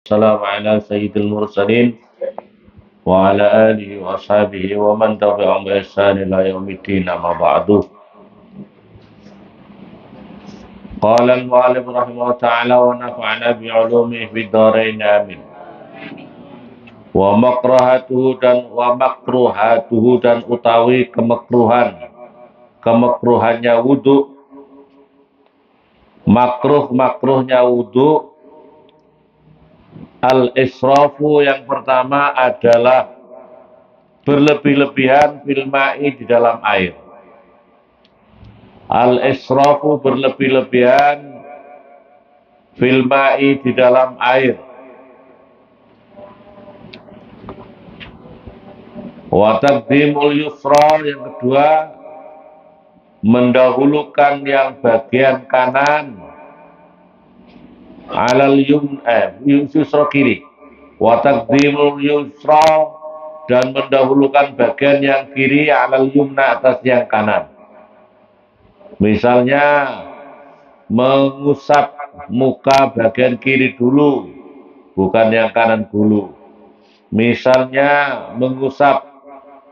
Wassalamu ala sayyidil mursalin wa ala alihi wa ashabihi wa man tabi'ahum bi ihsan ila yaumiddin amma ba'du. Qala al-mu'allif rahimahullah ta'ala wa nafa'ana bi 'ulumihi fid dharain amin. Wa makruhatuhu dan utawi kemakruhannya wudu, makruhnya wudu. Al-israfu yang pertama adalah berlebih-lebihan fil ma'i di dalam air. Al-israfu berlebih-lebihan fil ma'i di dalam air. Wa taqdimul yusra yang kedua mendahulukan yang bagian kanan alal yusra kiri. Wa taqdimul yusra dan mendahulukan bagian yang kiri alal yumna atas yang kanan. Misalnya mengusap muka bagian kiri dulu, bukan yang kanan dulu. Misalnya mengusap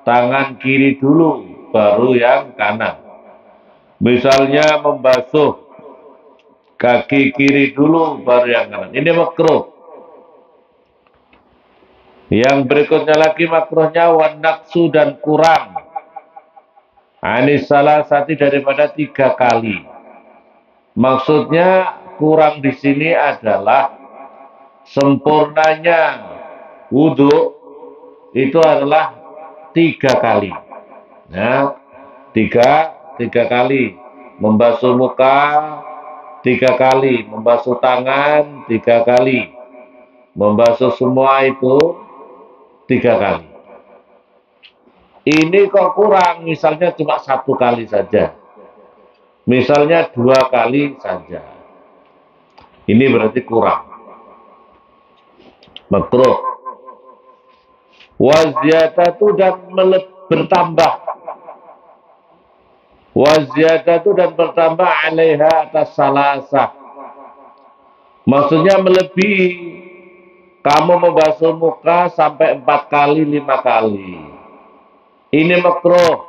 tangan kiri dulu, baru yang kanan. Misalnya membasuh kaki kiri dulu, baru yang kanan. Ini makruh. Yang berikutnya lagi makruhnya wanaksu dan kurang. Ini salah satu daripada 3 kali. Maksudnya kurang di sini adalah sempurnanya wudhu itu adalah 3 kali. Nah, tiga kali membasuh muka, 3 kali membasuh tangan, 3 kali membasuh semua itu 3 kali. Ini kok kurang, misalnya cuma 1 kali saja, misalnya 2 kali saja, ini berarti kurang, makruh. Waziyadatu dan bertambah, waziyadatu dan bertambah alaiha atas salasah, maksudnya melebihi. Kamu membasuh muka sampai 4 kali, 5 kali, ini makruh.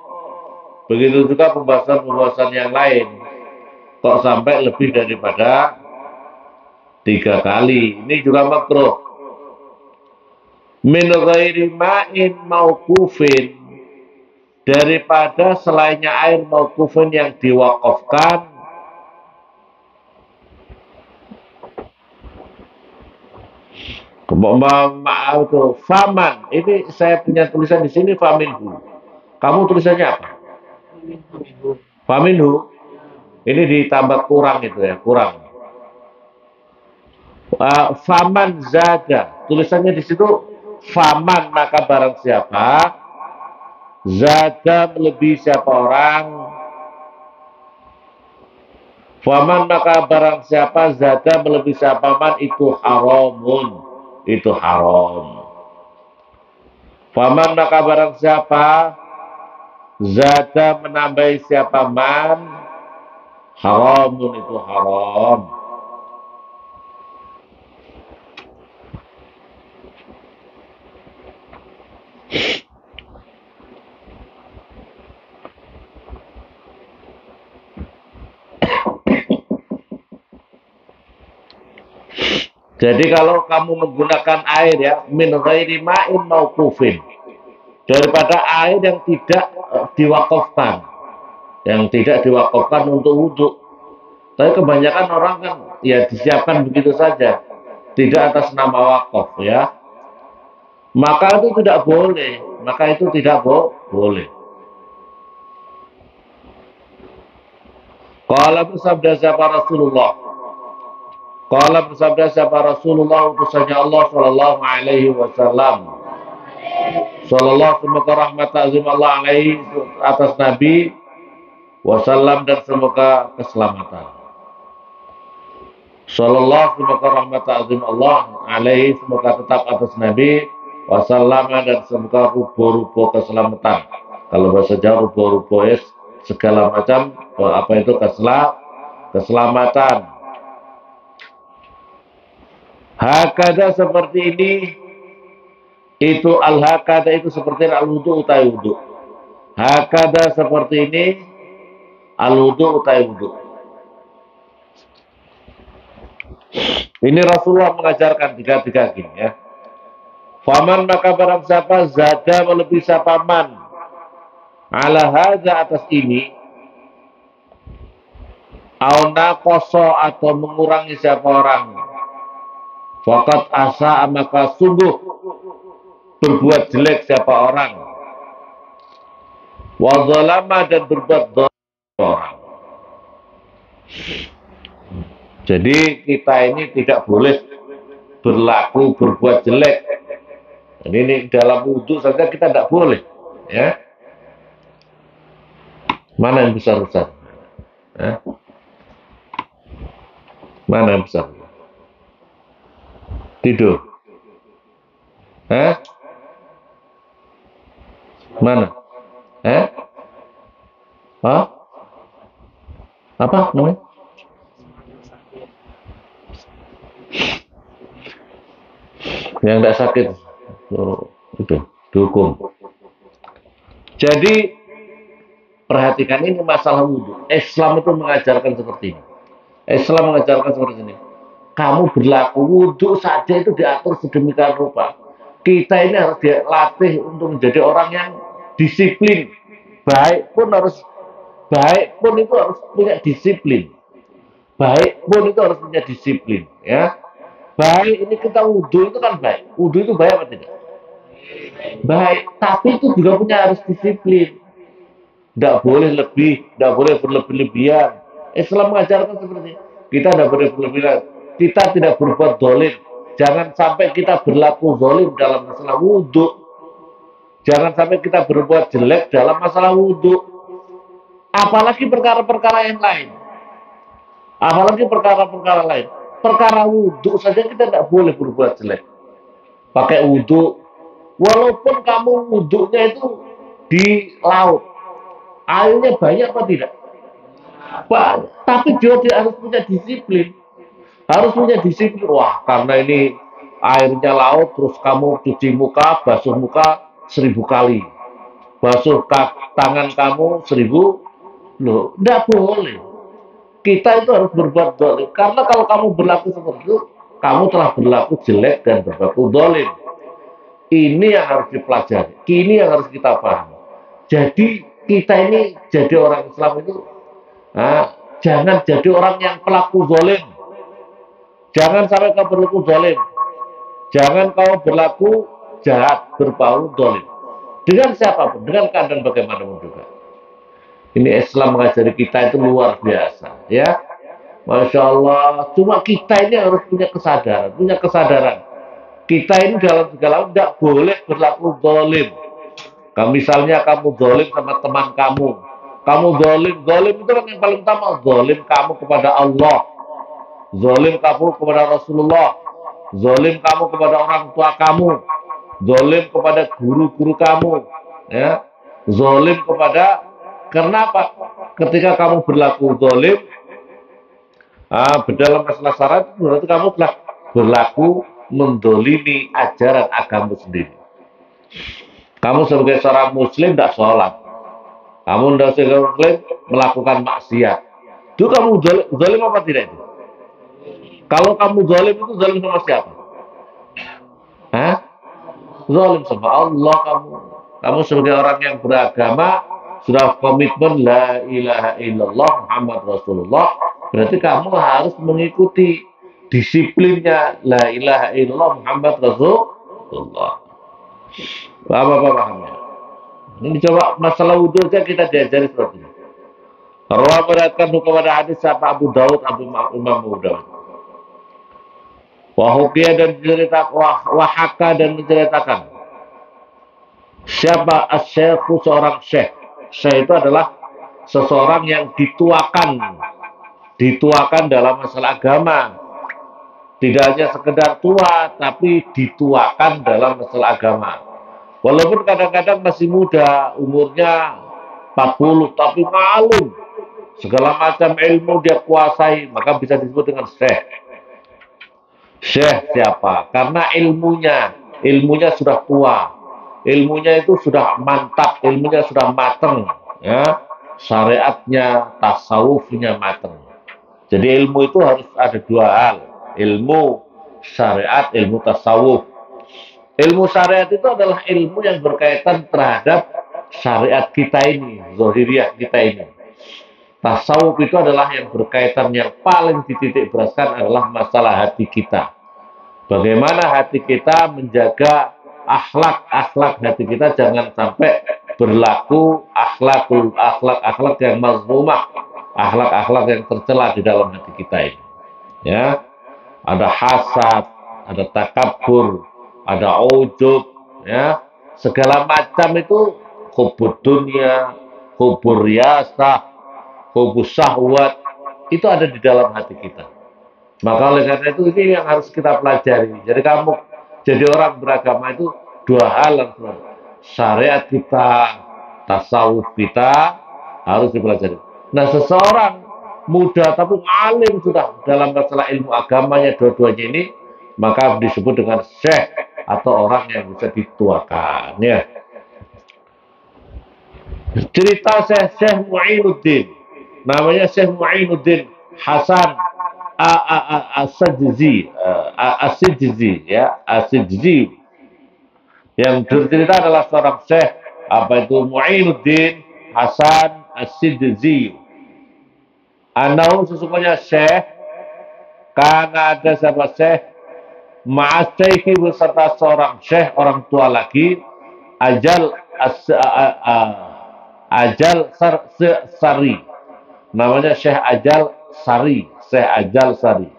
Begitu juga pembahasan yang lain, kok sampai lebih daripada 3 kali, ini juga makruh. Min ghairi ma'in mauqufin, daripada selainnya air mauqufin yang diwakafkan. Maaf tuh, faman. Ini saya punya tulisan di sini faminhu. Kamu tulisannya apa? Faminhu. Ini ditambah kurang itu ya, kurang. Faman zada. Tulisannya di situ faman, maka barang siapa zada melebihi siapa orang. Faman maka barang siapa zada melebihi siapa man itu haramun, itu haram. Faman maka barang siapa zada menambahi siapa man haramun, itu haram. Jadi kalau kamu menggunakan air ya, min ghairi ma'in mauqufin, daripada air yang tidak diwakafkan, yang tidak diwakafkan untuk wudhu. Tapi kebanyakan orang kan ya disiapkan begitu saja, tidak atas nama wakaf ya. Maka itu tidak boleh, maka itu tidak boleh. Qala bersabda siapa Rasulullah, qala bersabda siapa Rasulullah utusannya Allah sallallahu alaihi wasallam, sallallahu semoga rahmat azim Allah alaihi atas Nabi wasallam dan semoga keselamatan. Sallallahu semoga rahmat azim Allah alaihi semoga tetap atas Nabi wasallam dan semoga rubo-rubo keselamatan. Kalau bahasa Jawa rubo-rubo ya segala macam apa itu keselamatan. Hakada seperti ini, itu al-hakada itu seperti al-wudu utai wudu. Hakada seperti ini, al-wudu utai wudu. Ini Rasulullah mengajarkan tiga-tiga gini ya. Faman maka barang siapa zada melebihi siapa man ala hadza atas ini, auna koso atau mengurangi siapa orang, fakat asa maka sungguh berbuat jelek siapa orang, wadzalama dan berbuat dosa orang. Jadi kita ini tidak boleh berlaku berbuat jelek. Ini dalam wudhu saja kita tidak boleh, ya. Mana yang besar besar? Ya? Mana yang besar? Tidur. Mana? Hah? Apa namanya? Yang tidak sakit itu dihukum. Jadi perhatikan ini masalah wudhu. Islam itu mengajarkan seperti ini. Islam mengajarkan seperti ini. Kamu berlaku wudhu saja itu diatur sedemikian rupa. Kita ini harus dilatih untuk menjadi orang yang disiplin. Baik pun itu harus punya disiplin. Baik pun itu harus punya disiplin, ya. Baik ini kita wudhu itu kan baik. Wudhu itu baik apa tidak? Baik, tapi itu juga punya harus disiplin. Tidak boleh lebih, tidak boleh berlebih-lebihan. Islam mengajarkan seperti ini. Kita tidak boleh berlebihan. Kita tidak berbuat dolim. Jangan sampai kita berlaku dolim dalam masalah wudhu. Jangan sampai kita berbuat jelek dalam masalah wudhu. Apalagi perkara-perkara yang lain. Apalagi perkara-perkara lain. Perkara wudhu saja kita tidak boleh berbuat jelek. Pakai wudhu. Walaupun kamu wudhunya itu di laut. Airnya banyak apa tidak? Banyak. Tapi juga tidak harus punya disiplin. Harus punya disiplin. Wah, karena ini airnya laut, terus kamu cuci muka, basuh muka 1000 kali. Basuh tangan kamu 1000. Loh, tidak boleh. Kita itu harus berbuat dolim. Karena kalau kamu berlaku seperti itu, kamu telah berlaku jelek dan berlaku dolim. Ini yang harus dipelajari. Ini yang harus kita pahami. Jadi kita ini jadi orang Islam itu jangan jadi orang yang pelaku dolim. Jangan sampai kau berlaku dolim. Jangan kau berlaku jahat, berbau dolim. Dengan siapapun, dengan keadaan bagaimanapun juga. Ini Islam mengajari kita itu luar biasa, ya. Masya Allah. Cuma kita ini harus punya kesadaran, Kita ini dalam segala tidak boleh berlaku dolim. Misalnya kamu dolim sama teman kamu. Kamu dolim itu kan yang paling utama. Dolim kamu kepada Allah. Dolim kamu kepada Rasulullah. Dolim kamu kepada orang tua kamu. Dolim kepada guru-guru kamu. Ya. Dolim kepada, karena apa? Ketika kamu berlaku dolim, dalam masalah syarat, berarti kamu telah berlaku mendolimi ajaran agama sendiri. Kamu sebagai seorang muslim tidak sholat. Kamu sebagai muslim melakukan maksiat. Itu kamu zalim apa tidak itu? Kalau kamu zalim itu zalim sama siapa? Zalim sama Allah kamu. Kamu sebagai orang yang beragama sudah komitmen la ilaha illallah Muhammad Rasulullah. Berarti kamu harus mengikuti disiplinnya la ilaha illallah Muhammad Rasulullah. Paham? Ini coba masalah wudhu saja kita diajari seperti ini. Rawi meriwayatkan kepada hadis siapa Abu Daud, Imam Abu Daud. Wahukia dan menceritakan, wahaka dan menceritakan. Siapa asyikhu, seorang syekh. Syekh itu adalah seseorang yang dituakan dalam masalah agama. Tidak hanya sekedar tua, tapi dituakan dalam masalah agama. Walaupun kadang-kadang masih muda, umurnya 40, tapi maklum. Segala macam ilmu dia kuasai, maka bisa disebut dengan syekh. Syekh siapa? Karena ilmunya sudah tua, ilmunya itu sudah mantap, ilmunya sudah mateng, ya, syariatnya, tasawufnya mateng. Jadi ilmu itu harus ada dua hal, ilmu syariat, ilmu tasawuf. Ilmu syariat itu adalah ilmu yang berkaitan terhadap syariat kita ini, zahiriyah kita ini. Tasawuf itu adalah yang berkaitan yang paling dititik beratkan adalah masalah hati kita. Bagaimana hati kita menjaga akhlak hati kita jangan sampai berlaku akhlak yang mazmumah, akhlak yang tercela di dalam hati kita ini. Ya, ada hasad, ada takabur, ada ujub, ya, segala macam itu hubud dunia, hubur riyasah, hubus syahwat, itu ada di dalam hati kita. Maka oleh karena itu ini yang harus kita pelajari. Jadi kamu jadi orang beragama itu dua hal langsung. Syariat kita, tasawuf kita harus dipelajari. Nah, seseorang muda tapi alim sudah dalam masalah ilmu agamanya dua-duanya ini, maka disebut dengan syekh atau orang yang bisa dituakan. Ya. Cerita Syekh Mu'inuddin. Namanya Syekh Mu'inuddin Hasan As-Sijzi, ya, As-Sijzi. Yang bercerita adalah seorang Syekh, apa itu, Mu'inuddin Hasan As-Sijzi. Anau sesungguhnya Syekh, karena ada sahabat Syekh, ma'asyaikhi beserta seorang Syekh, orang tua lagi, ajal Sari. Namanya Syekh Ajal Sari, Syekh Ajal Sari.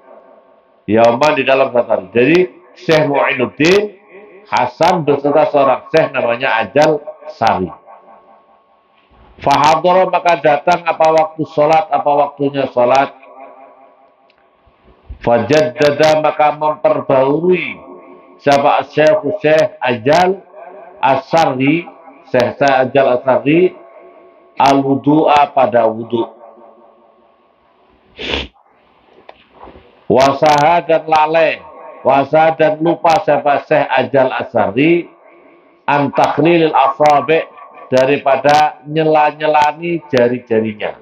Yauman di dalam satu hari. Jadi Syekh Mu'inuddin Hasan beserta seorang Syekh namanya Ajal Sari. Fahadoro maka datang apa waktu sholat, apa waktunya sholat. Fajaddada maka memperbarui siapa Syekh Ajal Asari, Syekh Ajal Asari al-wudu'a pada wudu. Wasaha dan lalai, wasaha dan lupa siapa Syekh Ajal Asari antakhlilil asabi daripada nyela-nyelani jari-jarinya.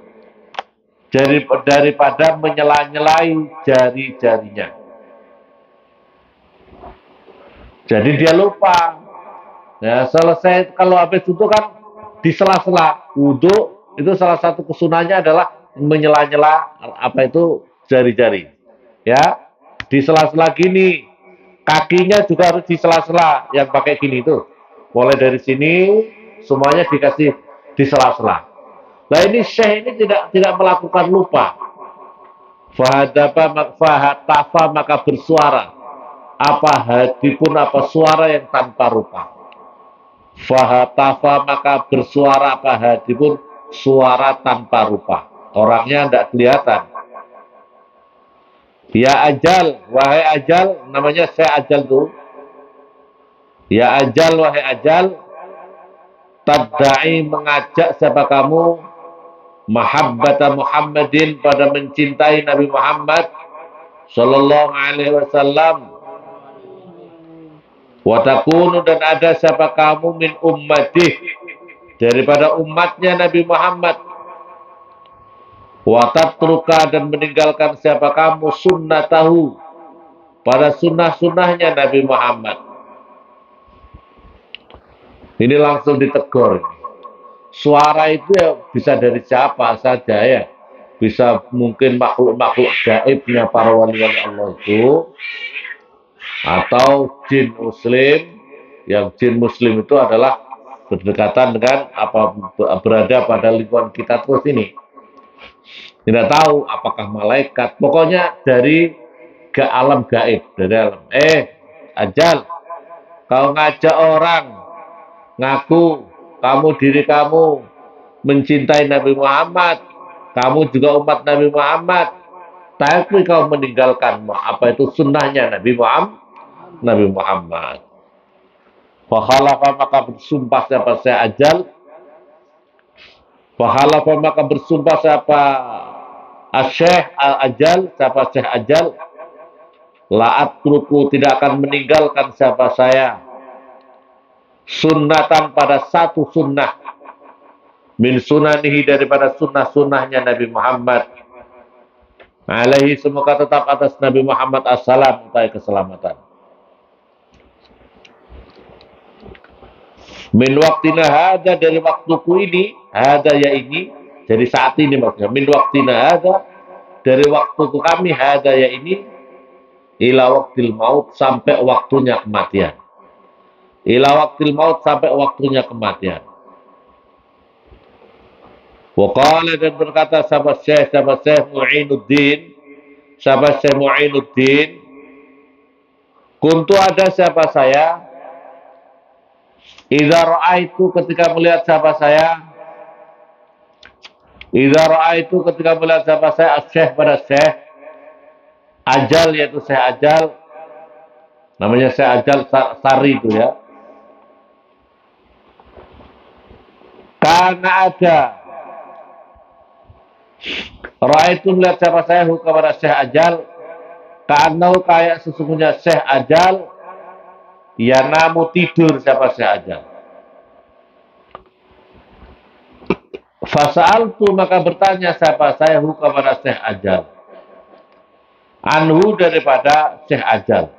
Daripada menyela-nyelai jari-jarinya. Jadi dia lupa. Ya, selesai kalau habis itu kan di sela-sela wudhu itu salah satu kesunahnya adalah menyela-nyela apa itu jari-jari. Ya, di sela-sela gini, kakinya juga harus di sela-sela yang pakai gini itu. Mulai dari sini semuanya dikasih di sela-sela. Nah ini Syekh ini tidak melakukan lupa. Fahatafa maka bersuara. Apa hadipun apa suara yang tanpa rupa. Fahatafa maka bersuara apa hadipun suara tanpa rupa. Orangnya tidak kelihatan. Ya Ajal, wahai Ajal, namanya saya Ajal tuh. Ya Ajal, wahai Ajal, tadda'i mengajak siapa kamu mahabbata Muhammadin pada mencintai Nabi Muhammad sallallahu alaihi wasallam. Wa takunu dan ada siapa kamu min ummatih daripada umatnya Nabi Muhammad. Wa tatruka dan meninggalkan siapa kamu sunnatahu pada sunnah-sunnahnya Nabi Muhammad. Ini langsung ditegur. Suara itu ya bisa dari siapa saja ya. Bisa mungkin makhluk-makhluk gaibnya para wali-wali Allah itu. Atau jin muslim. Yang jin muslim itu adalah berdekatan dengan apa berada pada lingkungan kita terus ini. Tidak tahu apakah malaikat. Pokoknya dari alam gaib. Dari alam. Ajal. Kau ngajak orang. Ngaku. Kamu diri kamu mencintai Nabi Muhammad, kamu juga umat Nabi Muhammad, tapi kau meninggalkan apa itu sunnahnya Nabi Muhammad. Fakhalafa maka bersumpah siapa saya Ajal. Fakhalafa maka bersumpah siapa Syekh Ajal, siapa Syekh Ajal. La'at truku, tidak akan meninggalkan siapa saya, sunnatan pada satu sunnah, min sunanihi, daripada sunnah-sunnahnya Nabi Muhammad. Alaihi, semoga tetap atas Nabi Muhammad assalam, utai keselamatan. Min waktina hada, dari waktuku ini, hada ya ini, jadi saat ini maksudnya. Min waktina hada, dari waktuku kami, hada ya ini, ila waktil maut, sampai waktunya kematian. Ila waktil maut, sampai waktunya kematian. Waqala, dan berkata sahabat Syekh Mu'inuddin, sahabat Syekh Mu'inuddin, kuntu, ada siapa saya, idza ra'aitu, ketika melihat siapa saya, idza ra'aitu, ketika melihat siapa saya, Syekh pada Syekh Ajal, yaitu Syekh Ajal, namanya Syekh Ajal Sari itu ya. Karena ada, ra'aitu, melihat siapa saya, kepada Syekh Ajal, karena kayak sesungguhnya Syekh Ajal, ya namu, tidur siapa Syekh Ajal. Fasa'altu, maka bertanya siapa saya kepada Syekh Ajal, anhu, daripada Syekh Ajal.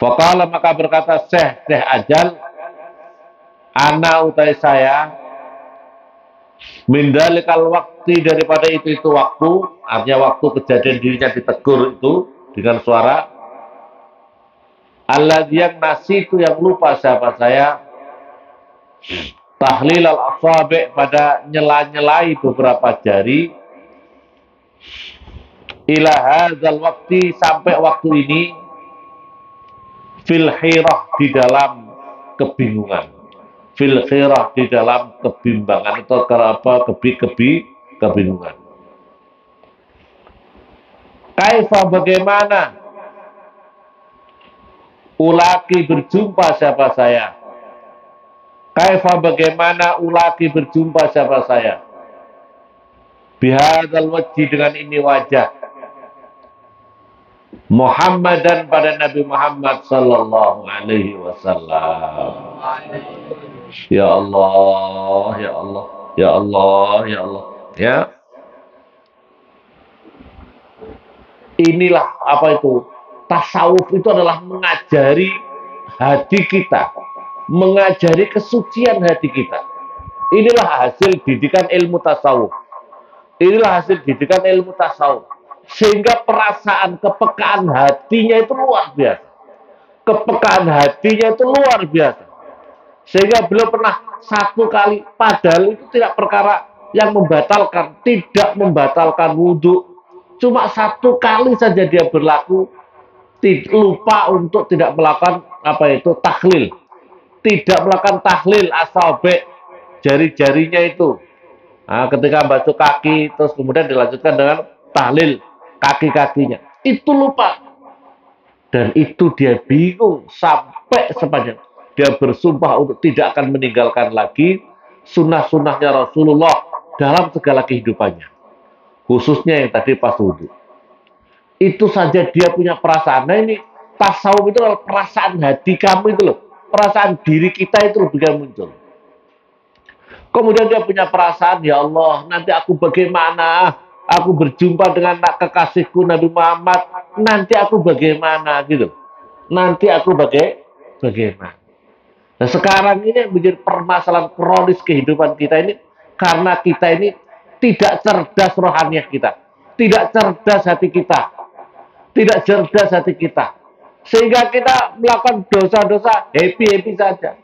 Faqala, maka berkata Syekh Ajal, ana, utai saya, min dalikal waktu, daripada itu waktu, artinya waktu kejadian dirinya ditegur itu dengan suara, alladzi, yang nasi itu, yang lupa siapa saya, tahlil al-asabi, pada nyela-nyelai beberapa jari, ila hadzal waktu, sampai waktu ini, fil khirah, di dalam kebingungan, fil khirah, di dalam kebimbangan atau kebingungan. Kaifa, bagaimana, ulaki, berjumpa siapa saya, kaifa, bagaimana, ulaki, berjumpa siapa saya, bihadzal wajhi, dengan ini wajah, Muhammadan, pada Nabi Muhammad sallallahu alaihi wasallam. Ya Allah, ya Allah, ya Allah, ya Allah, ya. Inilah apa itu? Tasawuf itu adalah mengajari hati kita, mengajari kesucian hati kita. Inilah hasil didikan ilmu tasawuf. Inilah hasil didikan ilmu tasawuf. Sehingga perasaan kepekaan hatinya itu luar biasa. Kepekaan hatinya itu luar biasa. Sehingga beliau pernah satu kali, padahal itu tidak perkara yang membatalkan, tidak membatalkan wudhu. Cuma satu kali saja dia berlaku, lupa untuk tidak melakukan apa itu tahlil. Tidak melakukan tahlil asabe, jari-jarinya itu. Nah, ketika basuh kaki, terus kemudian dilanjutkan dengan tahlil kaki-kakinya. Itu lupa. Dan itu dia bingung sampai sepanjang. Dia bersumpah untuk tidak akan meninggalkan lagi sunnah-sunnahnya Rasulullah dalam segala kehidupannya. Khususnya yang tadi pas wudhu. Itu saja dia punya perasaan. Nah ini tasawuf itu adalah perasaan hati kamu itu loh. Perasaan diri kita itu bisa muncul. Kemudian dia punya perasaan, ya Allah, nanti aku bagaimana? Aku berjumpa dengan kekasihku Nabi Muhammad. Nanti aku bagaimana gitu. Nanti aku bagaimana. Nah sekarang ini yang menjadi permasalahan kronis kehidupan kita ini. Karena kita ini tidak cerdas rohaniah kita. Tidak cerdas hati kita. Tidak cerdas hati kita. Sehingga kita melakukan dosa-dosa happy-happy saja.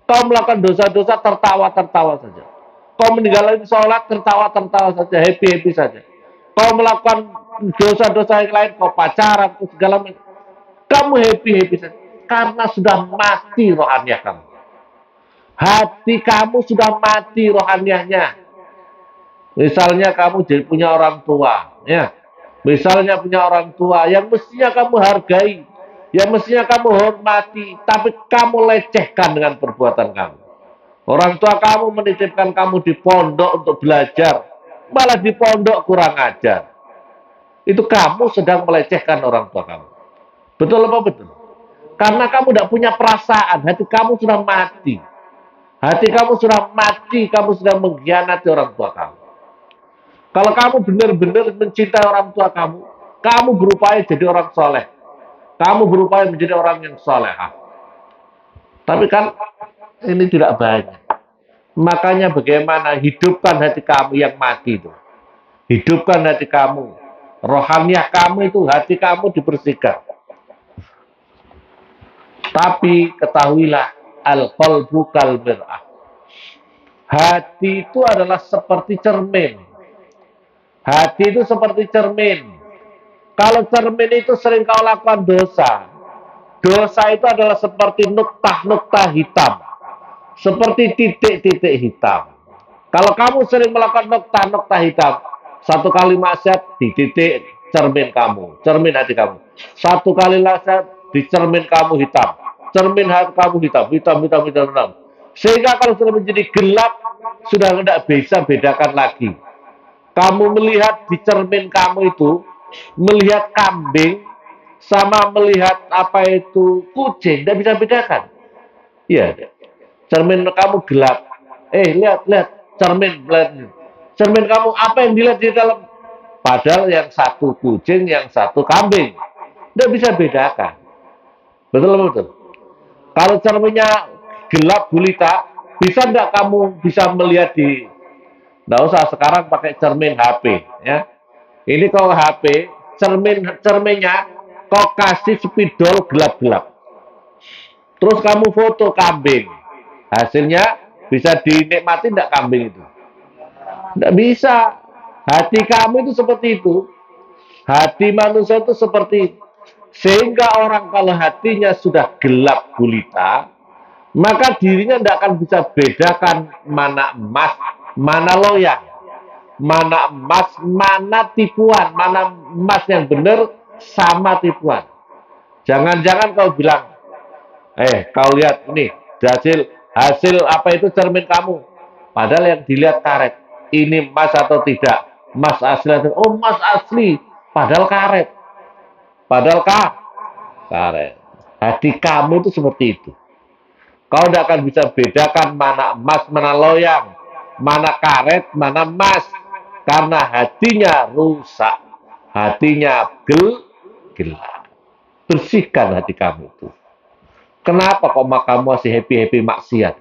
Kau melakukan dosa-dosa tertawa-tertawa saja. Kau meninggalkan sholat tertawa-tertawa saja, happy-happy saja. Kau melakukan dosa-dosa yang lain, kau pacaran, segala macam. Kamu happy-happy saja. Karena sudah mati rohaniah kamu. Hati kamu sudah mati rohaniahnya. Misalnya kamu jadi punya orang tua, ya. Misalnya punya orang tua yang mestinya kamu hargai, yang mestinya kamu hormati, tapi kamu lecehkan dengan perbuatan kamu. Orang tua kamu menitipkan kamu di pondok untuk belajar, malah di pondok kurang ajar. itu kamu sedang melecehkan orang tua kamu. Betul apa betul? Karena kamu tidak punya perasaan, hati kamu sudah mati. Hati kamu sudah mati, kamu sudah mengkhianati orang tua kamu. Kalau kamu benar-benar mencintai orang tua kamu berupaya jadi orang soleh. Kamu berupaya menjadi orang yang solehah. Tapi kan ini tidak banyak. Makanya bagaimana hidupkan hati kamu yang mati itu. Hidupkan hati kamu. Rohaniah kamu itu, hati kamu dibersihkan. Tapi ketahuilah, al-qalbu kal mir'ah. Hati itu adalah seperti cermin. Hati itu seperti cermin. Kalau cermin itu sering kau lakukan dosa. Dosa itu adalah seperti nuktah-nuktah hitam. Seperti titik-titik hitam. Kalau kamu sering melakukan nuktah-nuktah hitam, satu kali maksiat di titik cermin kamu, cermin hati kamu. Satu kali maksiat di cermin kamu hitam. Cermin hati kamu hitam, hitam. Sehingga kalau sudah menjadi gelap, sudah tidak bisa bedakan lagi. Kamu melihat di cermin kamu itu, melihat kambing sama melihat apa itu kucing, tidak bisa bedakan. Iya, cermin kamu gelap. Lihat, cermin, cermin kamu apa yang dilihat di dalam? Padahal yang satu kucing, yang satu kambing, tidak bisa bedakan. Betul. Kalau cerminnya gelap gulita, bisa tidak kamu bisa melihat di? Nggak usah sekarang pakai cermin HP, ya. Ini kalau HP, cerminnya kau kasih spidol gelap-gelap. Terus kamu foto kambing. Hasilnya bisa dinikmati tidak kambing itu? Tidak bisa. Hati kamu itu seperti itu. Hati manusia itu seperti itu. Sehingga orang kalau hatinya sudah gelap gulita, maka dirinya tidak akan bisa bedakan mana emas, mana loyang, mana emas, mana tipuan, mana emas yang benar sama tipuan. Jangan-jangan kau bilang, kau lihat ini hasil apa itu cermin kamu. Padahal yang dilihat karet. Ini emas atau tidak? Emas asli atau emas asli. Padahal karet. Padahal karet. Hati kamu itu seperti itu. Kau tidak akan bisa bedakan mana emas, mana loyang, mana karet, mana emas. Karena hatinya rusak. Hatinya gelap. Bersihkan hati kamu itu. Kenapa kok kamu masih happy-happy maksiat?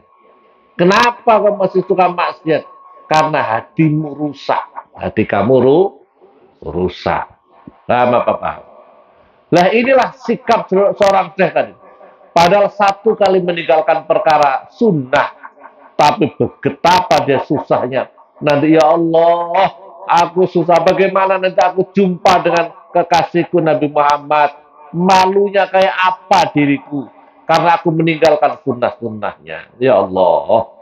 Kenapa kamu masih suka maksiat? Karena hatimu rusak. Hati kamu rusak. Paham apa? Nah inilah sikap seorang syekh tadi. Padahal satu kali meninggalkan perkara sunnah, tapi betapa dia susahnya. Nanti ya Allah, aku susah. Bagaimana nanti aku jumpa dengan kekasihku Nabi Muhammad? Malunya kayak apa diriku? Karena aku meninggalkan sunnah-sunnahnya. Ya Allah,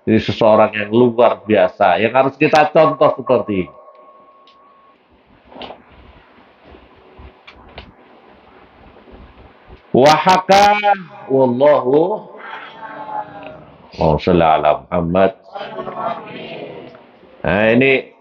ini seseorang yang luar biasa, yang harus kita contoh seperti ini. Wahaka wallahu sholli ala Muhammad. Nah ini